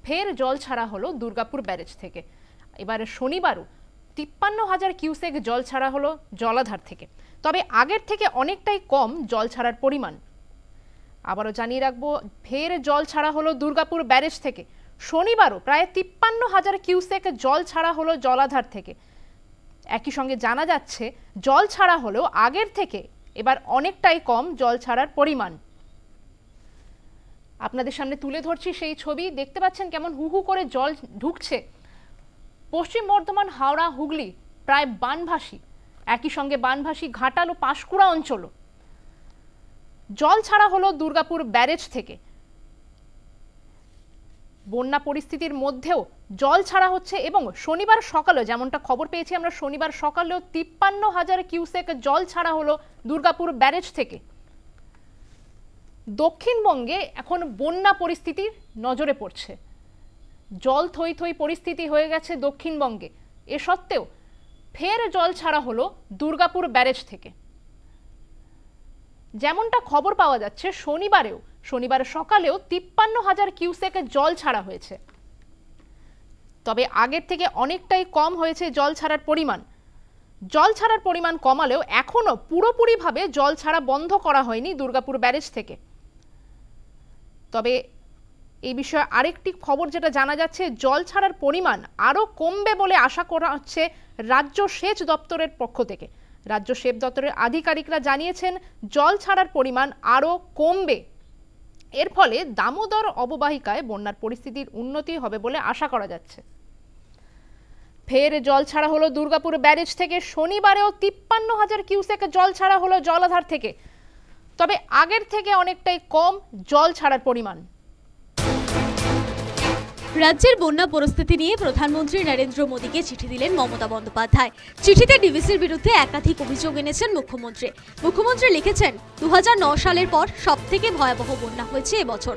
ফের জল ছাড়া হলো দুর্গাপুর ব্যারেজ থেকে। এবারে শনিবারও ৫৩,০০০ কিউসেক জল ছাড়া হলো জলাধার থেকে। তবে আগের থেকে অনেকটাই কম জল ছাড়ার পরিমাণ। আবারও জানিয়ে রাখবো, ফের জল ছাড়া হলো দুর্গাপুর ব্যারেজ থেকে। শনিবারও প্রায় ৫৩,০০০ কিউসেক জল ছাড়া হলো জলাধার থেকে। একই সঙ্গে জানা যাচ্ছে, জল ছাড়া হলেও আগের থেকে এবার অনেকটাই কম জল ছাড়ার পরিমাণ। আপনাদের সামনে তুলে ধরছি সেই ছবি। দেখতে পাচ্ছেন কেমন হু হু করে জল ঢুকছে। পশ্চিম বর্ধমান, হাওড়া, হুগলি প্রায় বানভাসী। একই সঙ্গে বানভাসী ঘাটাল ও পাঁশকুড়া অঞ্চলও। জল ছাড়া হলো দুর্গাপুর ব্যারেজ থেকে। বন্যা পরিস্থিতির মধ্যেও জল ছাড়া হচ্ছে এবং শনিবার সকালে, যেমনটা খবর পেয়েছি আমরা, শনিবার সকালেও ৫৩,০০০ কিউসেক জল ছাড়া হলো দুর্গাপুর ব্যারেজ থেকে। দক্ষিণবঙ্গে এখন বন্যা পরিস্থিতির নজরে পড়ছে। জল থই থই পরিস্থিতি হয়ে গেছে দক্ষিণবঙ্গে। এ সত্ত্বেও ফের জল ছাড়া হলো দুর্গাপুর ব্যারেজ থেকে। যেমনটা খবর পাওয়া যাচ্ছে, শনিবার সকালেও ৫৩,০০০ কিউসেক জল ছাড়া হয়েছে। তবে আগের থেকে অনেকটাই কম হয়েছে জল ছাড়ার পরিমাণ। জল ছাড়ার পরিমাণ কমালেও এখনো পুরোপুরিভাবে জল ছাড়া বন্ধ করা হয়নি দুর্গাপুর ব্যারেজ থেকে। তবে এই বিষয়ে আরেকটি খবর যেটা জানা যাচ্ছে, জল ছাড়ার পরিমাণ আরও কমবে বলে আশা করা হচ্ছে রাজ্য সেচ দপ্তরের পক্ষ থেকে। রাজ্য সেচ দপ্তরের আধিকারিকরা জানিয়েছেন, জল ছাড়ার পরিমাণ আরও কমবে। এর ফলে দামোদর অববাহিকায় বন্যার পরিস্থিতির উন্নতি হবে বলে আশা করা যাচ্ছে। ফের জল ছাড়া হলো দুর্গাপুর ব্যারেজ থেকে। শনিবারেও ৫৩,০০০ কিউসেক জল ছাড়া হলো জলাধার থেকে। তবে আগের থেকে অনেকটাই কম জল ছাড়ার পরিমাণ। রাজ্যের বন্যা পরিস্থিতি নিয়ে প্রধানমন্ত্রী নরেন্দ্র মোদীকে চিঠি দিলেন মমতা বন্দ্যোপাধ্যায়। চিঠিতে ডিভিসির বিরুদ্ধে একাধিক অভিযোগ এনেছেন মুখ্যমন্ত্রী। মুখ্যমন্ত্রী লিখেছেন, ২০০৯ সালের পর সবথেকে ভয়াবহ বন্যা হয়েছে এবছর।